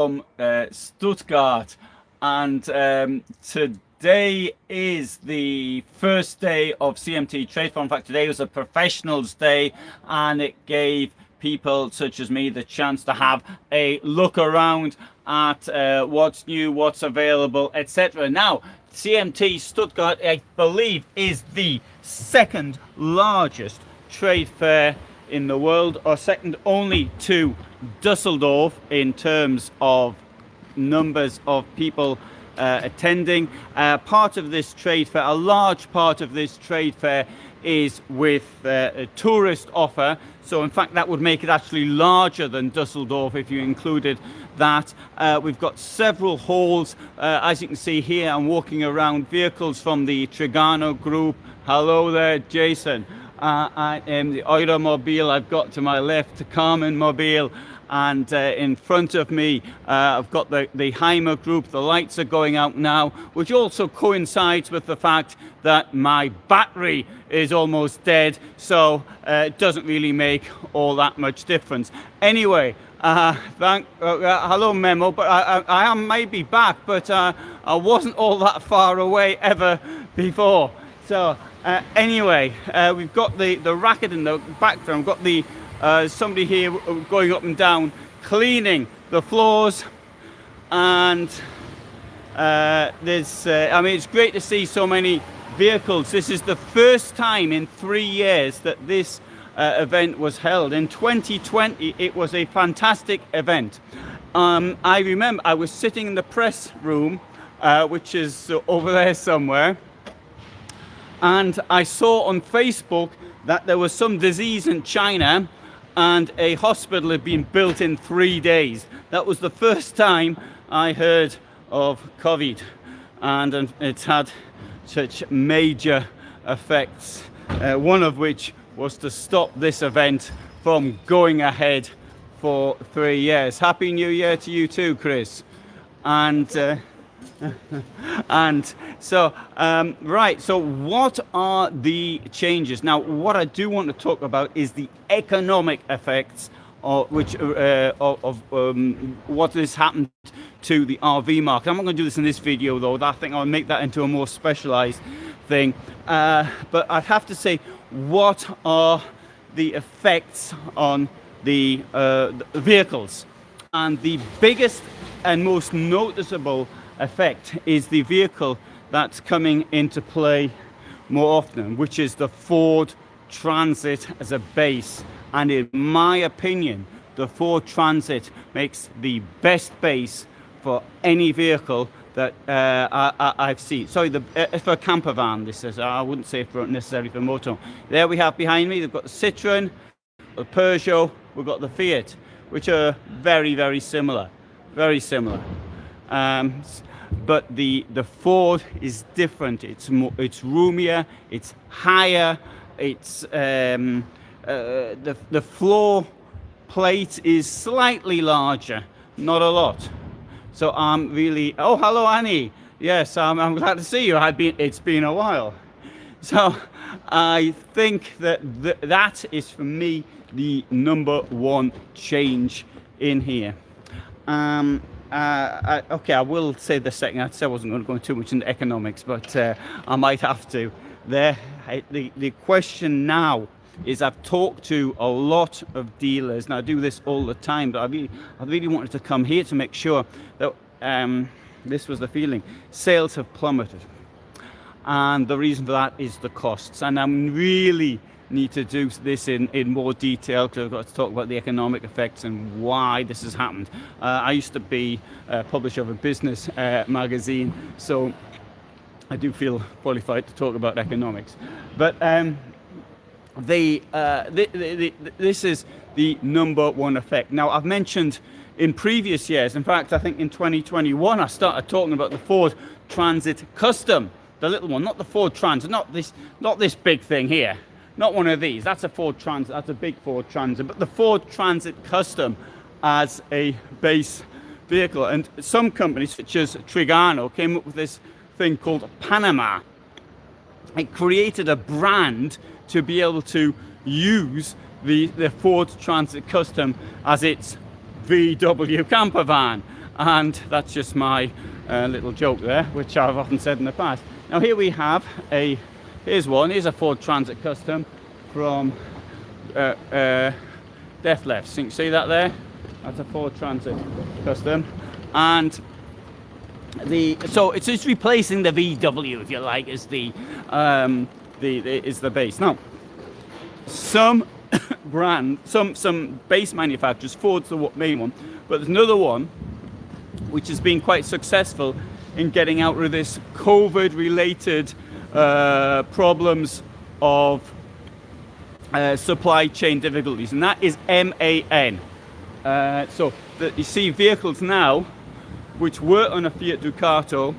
from Stuttgart, and today is the first day of CMT Trade Fair. In fact, today was a professionals day, and it gave people such as me the chance to have a look around at what's new, what's available, etc. Now, CMT Stuttgart, I believe, is the second largest trade fair in the world, or second only to Dusseldorf in terms of numbers of people attending. Part of this trade fair, a large part of this trade fair, is with a tourist offer. So in fact, that would make it actually larger than Dusseldorf if you included that. We've got several halls. As you can see here, I'm walking around vehicles from the Trigano group. Hello there, Jason. I am the EuraMobil. I've got to my left the Carmann Mobil, and in front of me I've got the Hymer group. The lights are going out now, which also coincides with the fact that my battery is almost dead, so it doesn't really make all that much difference. Anyway, hello Memo, but I am maybe back, but I wasn't all that far away ever before. So anyway, we've got the racket in the background. We've got the somebody here going up and down cleaning the floors, and there's I mean, it's great to see so many vehicles. This is the first time in 3 years that this event was held. In 2020 it was a fantastic event. I remember I was sitting in the press room, which is over there somewhere, and I saw on Facebook that there was some disease in China and a hospital had been built in 3 days. That was the first time I heard of COVID, and it's had such major effects, one of which was to stop this event from going ahead for 3 years. Happy New Year to you too, Chris. And and so right, so what are the changes now? What I do want to talk about is the economic effects of which what has happened to the RV market. I'm not going to do this in this video though. I think I'll make that into a more specialized thing, but I'd have to say, what are the effects on the vehicles? And the biggest and most noticeable effect is the vehicle that's coming into play more often, which is the Ford Transit as a base. And in my opinion, the Ford Transit makes the best base for any vehicle that I've seen. Sorry, for a camper van, this is. I wouldn't say for necessarily for motorhome. There we have behind me, they've got the Citroen, the Peugeot, we've got the Fiat, which are very, very similar. Very similar. But the Ford is different. It's more, it's roomier, it's higher, it's the floor plate is slightly larger, not a lot. So I'm really, oh, hello Annie. Yes, I'm glad to see you. It's been a while. So I think that that is for me the number one change in here. Okay, I will say the second. I said I wasn't going to go too much into economics, but I might have to. The question now is, I've talked to a lot of dealers, and I do this all the time, but I really wanted to come here to make sure that this was the feeling. Sales have plummeted, and the reason for that is the costs. And I'm really need to do this in more detail, because I've got to talk about the economic effects and why this has happened. I used to be a publisher of a business magazine, so I do feel qualified to talk about economics. But this is the number one effect. Now, I've mentioned in previous years, in fact, I think in 2021, I started talking about the Ford Transit Custom, the little one, not the Ford Transit, not this big thing here. Not one of these. That's a Ford Transit. That's a big Ford Transit. But the Ford Transit Custom as a base vehicle. And some companies, such as Trigano, came up with this thing called Panama. It created a brand to be able to use the Ford Transit Custom as its VW camper van. And that's just my little joke there, which I've often said in the past. Now here we have here's a Ford Transit Custom from Def Left. So you can see that there? That's a Ford Transit Custom. And so it's just replacing the VW, if you like, is the base. Now, some some base manufacturers, Ford's the main one, but there's another one which has been quite successful in getting out of this COVID-related problems of supply chain difficulties, and that is MAN. So you see vehicles now which were on a Fiat Ducato,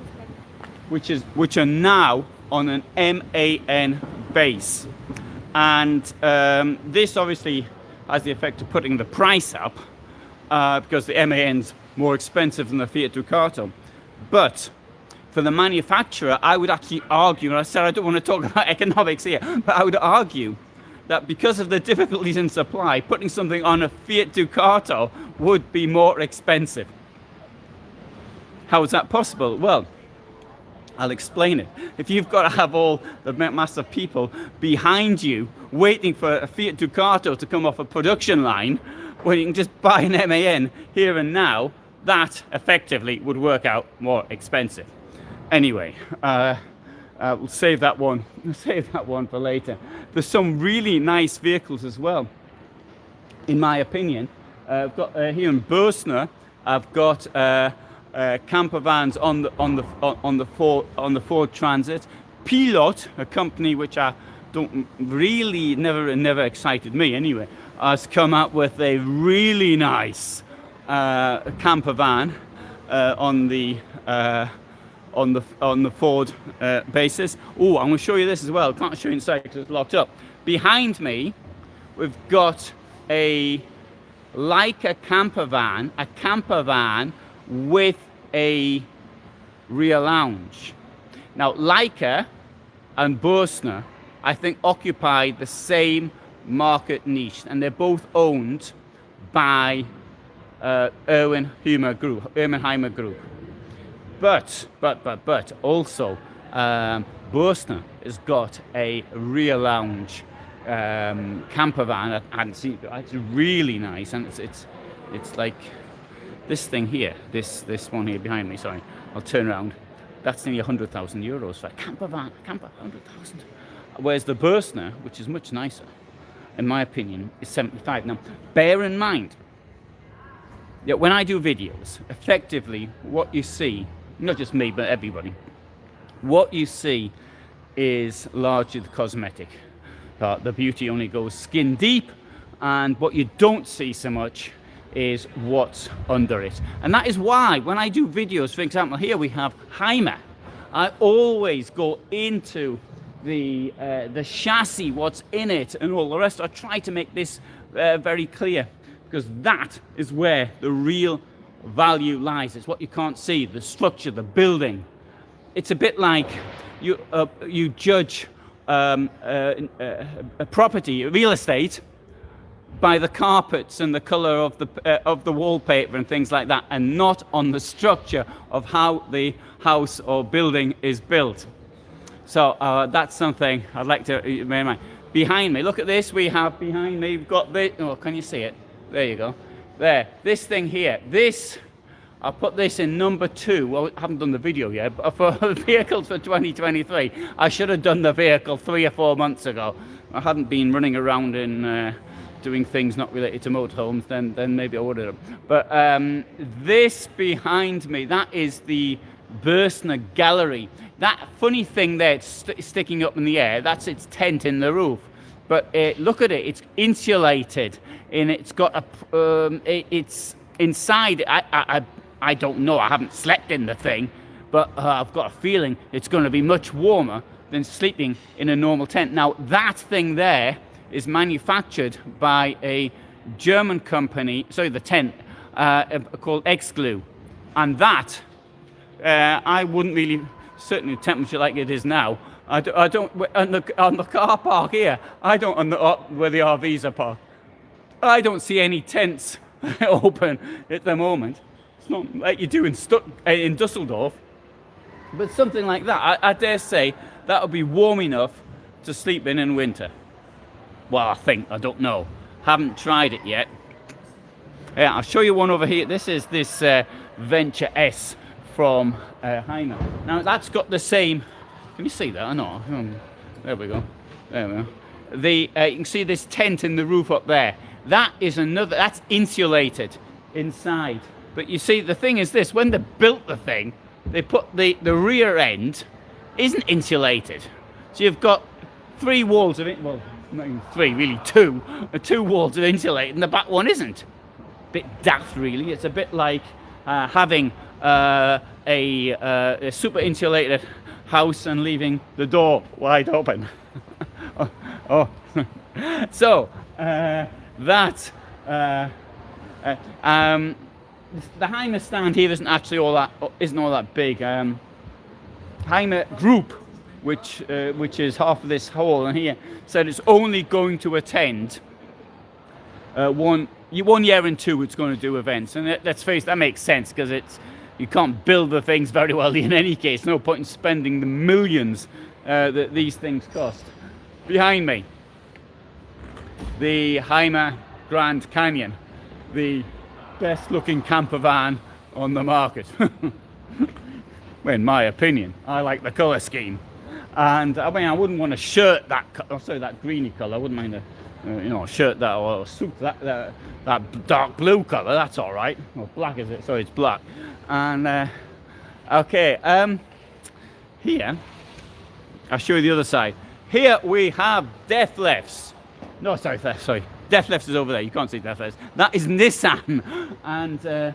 which are now on an MAN base, and this obviously has the effect of putting the price up because the MAN's more expensive than the Fiat Ducato. But for the manufacturer, I would actually argue, and I said I don't want to talk about economics here, but I would argue that because of the difficulties in supply, putting something on a Fiat Ducato would be more expensive. How is that possible? Well, I'll explain it. If you've got to have all the mass of people behind you waiting for a Fiat Ducato to come off a production line, when you can just buy an MAN here and now, that effectively would work out more expensive. Anyway, we'll save that one. We'll save that one for later. There's some really nice vehicles as well, in my opinion. I've got here in Bürstner, I've got campervans on the Ford Transit. Pilot, a company which I don't really never excited me anyway, has come up with a really nice campervan on the Ford basis. Oh, I'm going to show you this as well. Can't show you inside because it's locked up. Behind me, we've got a Laika campervan with a rear lounge. Now, Laika and Bürstner, I think, occupy the same market niche, and they're both owned by Hymer Group. But also Bürstner has got a rear lounge campervan. I hadn't seen it. It's really nice, and it's like this thing here, this one here behind me. Sorry, I'll turn around. That's nearly €100,000 for a camper, 100,000. Whereas the Bürstner, which is much nicer, in my opinion, is 75. Now, bear in mind, yeah, when I do videos, effectively what you see, not just me, but everybody, what you see is largely the cosmetic. The beauty only goes skin deep, and what you don't see so much is what's under it. And that is why when I do videos, for example, here we have Hymer, I always go into the chassis, what's in it, and all the rest. I try to make this very clear, because that is where the real value lies. It's what you can't see, the structure, the building. It's a bit like you judge a property, real estate, by the carpets and the color of the wallpaper and things like that, and not on the structure of how the house or building is built. So that's something I'd like to bear in mind. Behind me, look at this. We have behind me, we've got this. Oh, can you see it? There you go. There. This thing here. This, I'll put this in number 2. Well, I haven't done the video yet, but for vehicles for 2023, I should have done the vehicle 3 or 4 months ago. I hadn't been running around in doing things not related to motorhomes, then maybe I would have. But this behind me, that is the Bürstner gallery. That funny thing there, it's sticking up in the air, that's its tent in the roof. But look at it, it's insulated, and it's got it's inside. I don't know, I haven't slept in the thing, but I've got a feeling it's going to be much warmer than sleeping in a normal tent. Now, that thing there is manufactured by a German company, sorry, the tent, called X-Glue. And that, I wouldn't really, certainly the temperature like it is now, I don't on the car park here, I don't, where the RVs are parked, I don't see any tents open at the moment. It's not like you do in Dusseldorf, but something like that. I dare say that would be warm enough to sleep in winter. Well, I think, I don't know. Haven't tried it yet. Yeah, I'll show you one over here. This is this Venture S from Hymer. Now that's got the same. Can you see that or not? There we go. There we go. You can see this tent in the roof up there. That is another. That's insulated inside. But you see, the thing is this: when they built the thing, they put the rear end isn't insulated. So you've got 3 walls of it. Well, not even 3, really 2. 2 walls of insulated, and the back one isn't. Bit daft, really. It's a bit like having a super insulated house and leaving the door wide open. So that the Hymer stand here isn't actually all that big. Hymer Group, which is half of this hall and here, said it's only going to attend one year and 2 it's going to do events, and let's face it, that makes sense because you can't build the things very well in any case. No point in spending the millions that these things cost. Behind me, the Hymer Grand Canyon, the best looking camper van on the market. Well, in my opinion, I like the colour scheme, and I mean I wouldn't want to shirt that that greeny colour. I wouldn't mind a shirt that or suit that dark blue colour. That's all right. Well, black is it? Sorry, it's black. And okay, here I'll show you the other side. Here we have death lifts. No, sorry. Death lifts is over there. You can't see death lifts. That is Nissan, and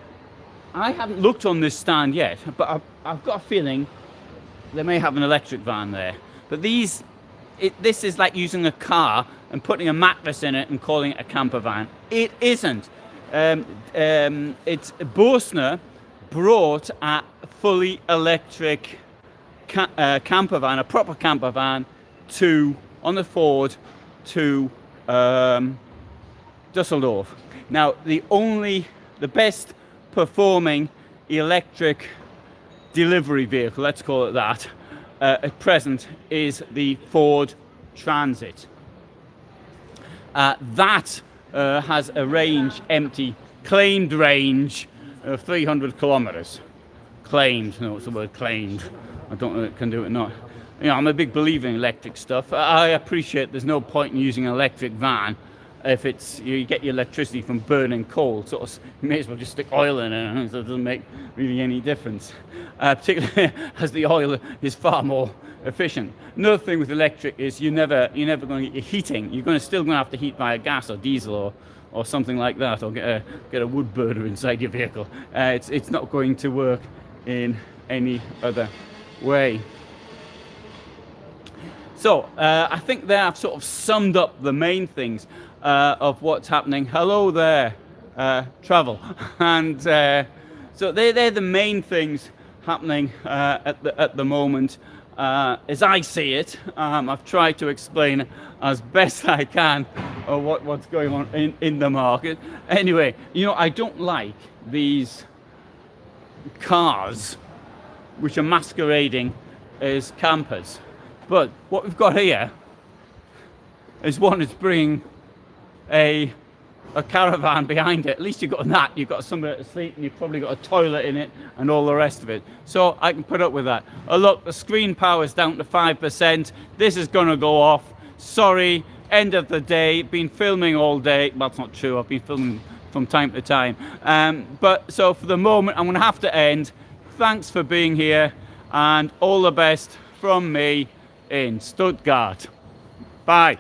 I haven't looked on this stand yet, but I've got a feeling they may have an electric van there. But this is like using a car and putting a mattress in it and calling it a camper van. It isn't. It's Bürstner brought a fully electric camper van, a proper camper van, on the Ford to Dusseldorf. Now the best performing electric delivery vehicle, let's call it that, at present is the Ford Transit. That has a claimed range of 300 kilometers. Claimed, no, it's the word claimed. I don't know if it can do it or not. You know, I'm a big believer in electric stuff. I appreciate there's no point in using an electric van if you get your electricity from burning coal. Sort of, you may as well just stick oil in it, so it doesn't make really any difference. Particularly as the oil is far more efficient. Another thing with electric is you're never going to get your heating. You're still going to have to heat via gas or diesel or something like that, or get a wood burner inside your vehicle. It's not going to work in any other way. So I think there I've sort of summed up the main things of what's happening. Hello there, travel. And so they're the main things happening at the moment. As I see it, I've tried to explain as best I can what's going on in the market. Anyway, I don't like these cars which are masquerading as campers. But what we've got here is one that's bringing a caravan behind it. At least you've got that. You've got somewhere to sleep, and you've probably got a toilet in it and all the rest of it. So I can put up with that. Oh, look, the screen power's down to 5%. This is going to go off. Sorry, end of the day. Been filming all day. Well, that's not true. I've been filming from time to time. But so for the moment, I'm going to have to end. Thanks for being here, and all the best from me in Stuttgart. Bye.